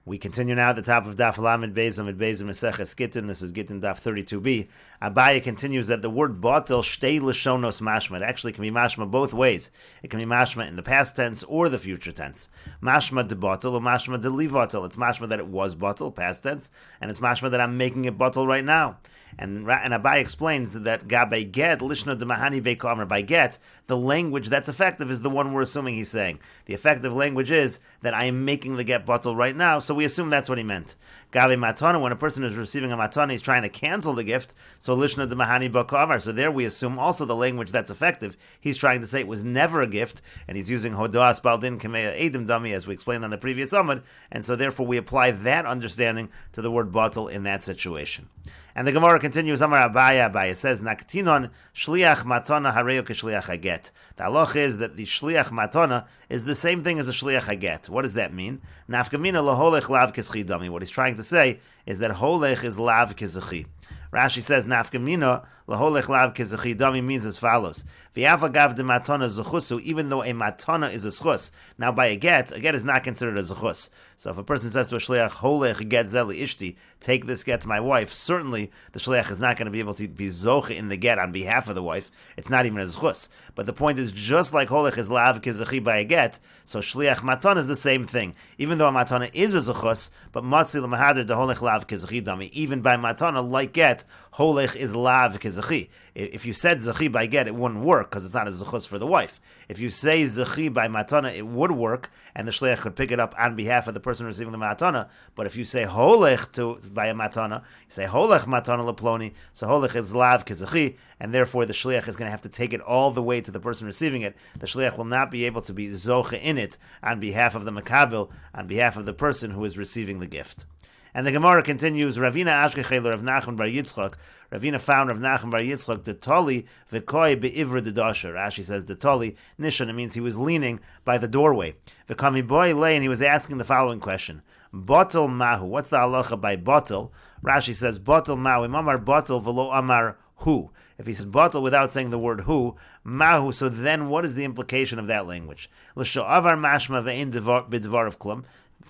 We continue now at the top of Daf Lamed Beis Amid Beis Meseches Gittin. This is Gittin Daf 32b. Abaye continues that the word batel shtei lishonos mashma. It actually can be mashma both ways. It can be mashma in the past tense or the future tense. Mashma de batel or mashma de li batel. It's mashma that it was batel, past tense, and it's mashma that I'm making it batel right now. And Abaye explains that gabe get lishna de mahani beikamer. By get, the language that's effective is the one we're assuming he's saying. The effective language is that I am making the get batel right now. So we assume that's what he meant. Gabe matana, when a person is receiving a matana, he's trying to cancel the gift. So lishna de mahani bakavar. So there we assume also the language that's effective. He's trying to say it was never a gift, and he's using hodas baldin kameya edim dami, as we explained on the previous amud. And so therefore we apply that understanding to the word batel in that situation. And the Gemara continues, Amar Abaye says, Naktinon shliach matana hareo k'shliach haget. The halach is that the shliach matana is the same thing as a shliach haget. What does that mean? Nafkamina laholech lav k'schi dami. What he's trying to say is that holech is lav k'zechi. Rashi says, Nafkamina laholech lav k'zechi dami means as follows. V'yavagav de matana zechusu, even though a matana is a zechus. Now by a get is not considered a zechus. So if a person says to a shliach, holech get zeli ishti, take this get to my wife, certainly the shliach is not going to be able to be zoche in the get on behalf of the wife. It's not even a zechus. But the point is, just like holech is lav k'zechi by a get, so shliach matana is the same thing. Even though a matana is a zechus, but matzi l'mahadr de holech lav k'zechi dami. Even by matana, like get, holech is lav k'zechi. If you said zechi by get, it wouldn't work because it's not a zechus for the wife. If you say zechi by matana, it would work, and the shliach could pick it up on behalf of the person receiving the matana. But if you say holech by a matana, you say holech matana leploni, so holech is lav k'zechi, and therefore the shliach is going to have to take it all the way to the person receiving it. The shliach will not be able to be zoche in it on behalf of the makabil, on behalf of the person who is receiving the gift. And the Gemara continues, Ravina Ashkechel Rav Nachman bar Yitzchak. Ravina found Rav Nachman bar Yitzchak, the Toli v'koi be'ivra dedasher. Rashi says the Toli, Nishan, it means he was leaning by the doorway. V'kami boy lay, and he was asking the following question. Batel mahu, what's the halacha by batel? Rashi says, Batel mahu, imamar batel v'lo amar hu. If he says batel without saying the word hu, mahu, so then what is the implication of that language? L'sha'avar mashma ve'in b'dvar of klum.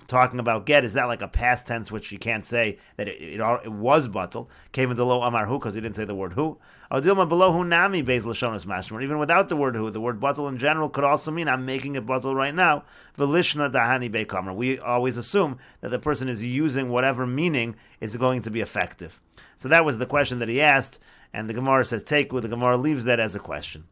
Talking about get, is that like a past tense which you can't say that it was batel? Came into lo amar hu because he didn't say the word hu. Adilma below hu nami beis lashonos mashma. Even without the word batel in general could also mean I'm making it batel right now. Velishna dahani beikamer. We always assume that the person is using whatever meaning is going to be effective. So that was the question that he asked, and the Gemara says take with the Gemara leaves that as a question.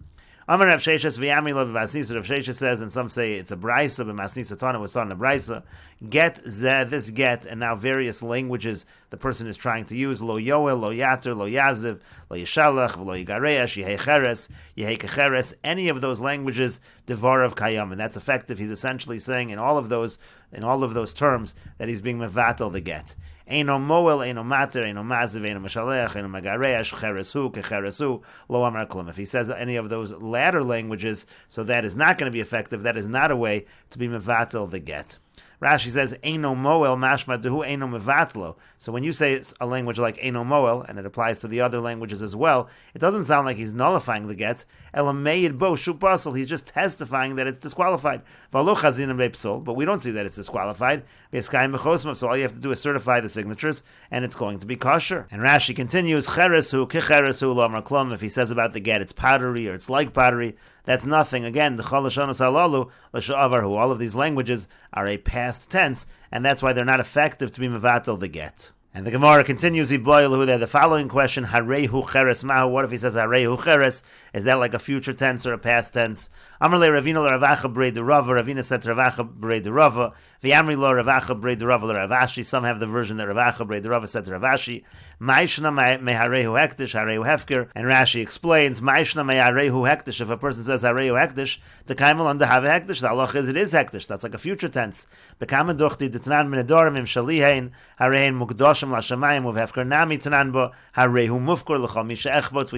Amar Rav Sheshes v'yami lo v'masnisa. Rav Sheshes says, and some say it's a brisa, but masnisa tana was taught in a brisa. Get zeh, this get, and now various languages the person is trying to use. Lo yoel, lo yater, lo yaziv, lo yishalach, lo yigaresh, yehei cheres, yehei kecheres. Any of those languages, devar of kayam, and that's effective. He's essentially saying in all of those terms that he's being mevatel the get. Eino moel, eino mater, eino maziv, eino mashalech, eino magaresh, cheresu, kecheresu, lo amar klum. If he says any of those latter languages, so that is not going to be effective. That is not a way to be mevatel the get. Rashi says, Eino moel mashma dehu eino mevatlo. So when you say a language like Eino moel, and it applies to the other languages as well, it doesn't sound like he's nullifying the get. Elameid bo shupasel. He's just testifying that it's disqualified. Valo chazinim beipsol, but we don't see that it's disqualified. So all you have to do is certify the signatures, and it's going to be kosher. And Rashi continues, Cheresu, kecheresu, lo amar klum. If he says about the get, it's pottery, or it's like pottery, that's nothing. Again, the chalashonos halalu l'sha'avarhu. All of these languages are a past tense, and that's why they're not effective to be mevatel the get. And the Gemara continues, the following question, Harehu cheres mahu. What if he says Harehu cheres? Is that like a future tense or a past tense? Amrle Ravina Ravacha Brei de Rava. Ravina said to Ravacha Brei de Rava. V'amri lo Ravacha Brei de Rava Ravashi. Some have the version that Ravacha Brei de Rava said to Ravashi. Ma'ishna me Harehu hektish, Harehu hefker. And Rashi explains, Ma'ishna me Harehu hektish. If a person says Harehu hektish, the kaimel under have hektish. The halach is it is hektish. That's like a future tense. Bekama duchti detnan min adorim im shalihein harein mukdosh. We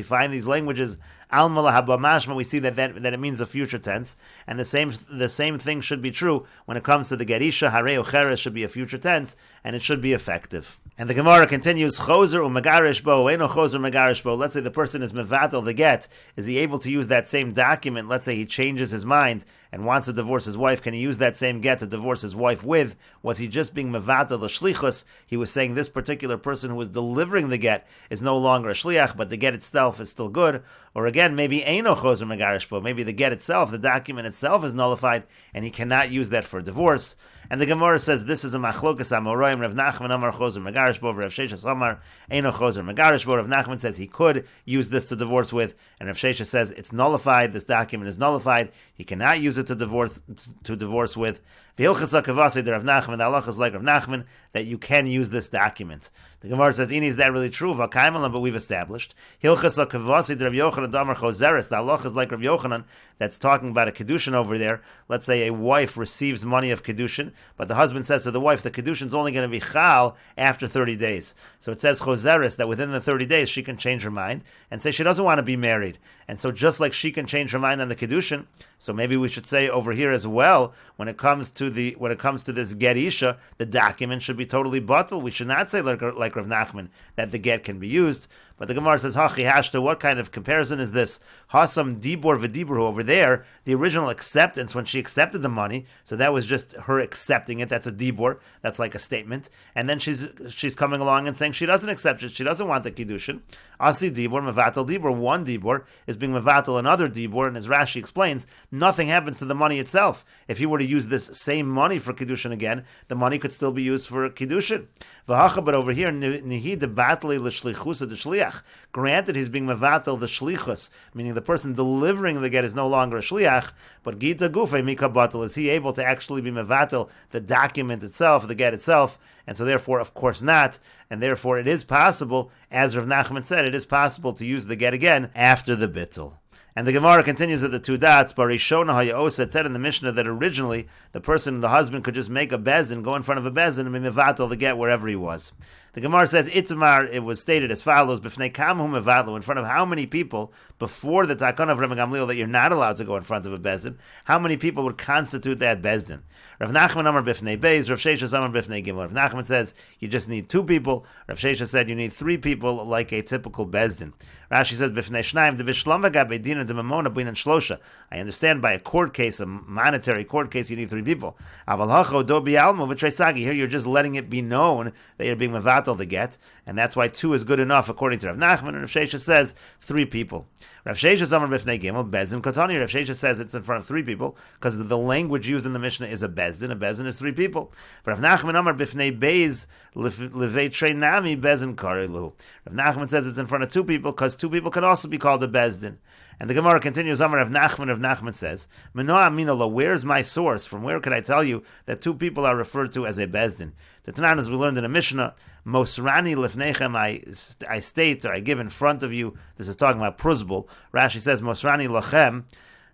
find these languages we see that it means a future tense, and the same thing should be true when it comes to the gerisha. Hareu cheres should be a future tense, and it should be effective. And the Gemara continues, choser umegarish bo, eno choser megarish bo. Let's say the person is mevatel the get. Is he able to use that same document? Let's say he changes his mind and wants to divorce his wife, can he use that same get to divorce his wife with? Was he just being mevatel the shlichus? He was saying this particular person who was delivering the get is no longer a shliach, but the get itself is still good. Or again, maybe eino choser megarish bo. Maybe the get itself, the document itself, is nullified, and he cannot use that for divorce. And the Gemara says this is a machlokas amoraim. Rav Nachman amar choser megarish bo. Rav Sheshes amar eino choser megarish bo. Rav Nachman says he could use this to divorce with, and Rav Sheshes says it's nullified. This document is nullified. He cannot use it to divorce with. V'hilchasa kavasi de Rav Nachman. The halacha is like Rav Nachman that you can use this document. The Gemara says, "Ini, is that really true?" But we've established Hilchasa kavasi de Rav Yochanan damar choseres. The halacha is like Rav Yochanan that's talking about a kedushin over there. Let's say a wife receives money of kedushin, but the husband says to the wife, the kedushin is only going to be chal after 30 days. So it says choseres that within the 30 days she can change her mind and say she doesn't want to be married. And so just like she can change her mind on the kedushin, so maybe we should say over here as well, when it comes to this get isha, the document should be totally batel. We should not say like Rav Nachman that the get can be used. But the Gemara says, Hachi Hashta, what kind of comparison is this? Hasam Dibor V'Dibru, over there, the original acceptance, when she accepted the money, so that was just her accepting it, that's a Dibor, that's like a statement, and then she's coming along and saying she doesn't accept it, she doesn't want the Kiddushin. Asi Dibor, Mevatel Dibor, one Dibor is being Mevatel another Dibor, and as Rashi explains, nothing happens to the money itself. If he were to use this same money for Kiddushin again, the money could still be used for Kiddushin. V'hacha, but over here, Nihi debatli l'shlichusa d'shliach. Granted, he's being mevatel the shlichus, meaning the person delivering the get is no longer a shliach, but gita gufe mika batel, is he able to actually be mevatel the document itself, the get itself? And so therefore, of course not, and therefore it is possible, as Rav Nachman said, it is possible to use the get again after the bittul. And the Gemara continues at the two dots. Barishona Hayaosa, it said in the Mishnah that originally the husband could just make a bezin, go in front of a bezin, and be mevatel the get wherever he was. The Gemara says, Itamar, it was stated as follows, B'fnei kamhu mevatlu, in front of how many people, before the takon of Rebbe Gamliel, that you're not allowed to go in front of a bezin, how many people would constitute that bezdin? Rav Nachman amar b'fnei beis, Rav Sheshes amar b'fnei gimel. Rav Nachman says, you just need 2 people. Rav Sheshes said, you need 3 people, like a typical bezdin. Rashi says, b'fnei shnaim, devishlam v'gab beidin and demamona b'in and shlosha. I understand by a court case, a monetary court case, you need 3 people. Aval hacho do bi'almo v'treisagi. Here you're just letting it be known that you're being mevatel the get, and that's why 2 is good enough according to Rav Nachman, and Rav Sheshes says 3 people. Rav Sheshes amar b'fnei gimel, bezin katani. Rav Sheshes says it's in front of 3 people, because the language used in the Mishnah is a bezdin is 3 people. But Rav Nachman amar b'fnei beis, levei trei nami bezin karelu. Rav Nachman says it's in front of 2 people, because 2 people can also be called a bezdin. And the Gemara continues, Amar Rav Nachman says, Menoa Minolo, where's my source? From where can I tell you that 2 people are referred to as a bezdin? The Tanan, as we learned in a Mishnah, Mosrani lifnechem, I state, or I give in front of you, this is talking about pruzbul. Rashi says, Mosrani lachem,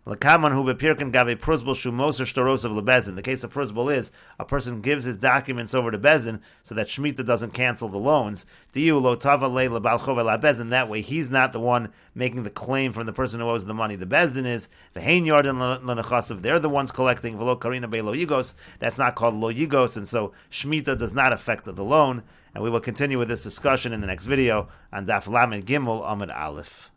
Lakaman hu bepirkin gabe pruzbul shu moser shtoros of lebezin. The case of pruzbul is a person gives his documents over to bezin so that Shemitah doesn't cancel the loans. Diyu lo tava le lebal chova la bezin. That way, he's not the one making the claim from the person who owes the money. The bezin is v'hein yarden lenechasav. They're the ones collecting v'lo karina be lo yigos. That's not called lo yigos, and so Shemitah does not affect the loan. And we will continue with this discussion in the next video on Daf Lamed Gimel Amud Aleph.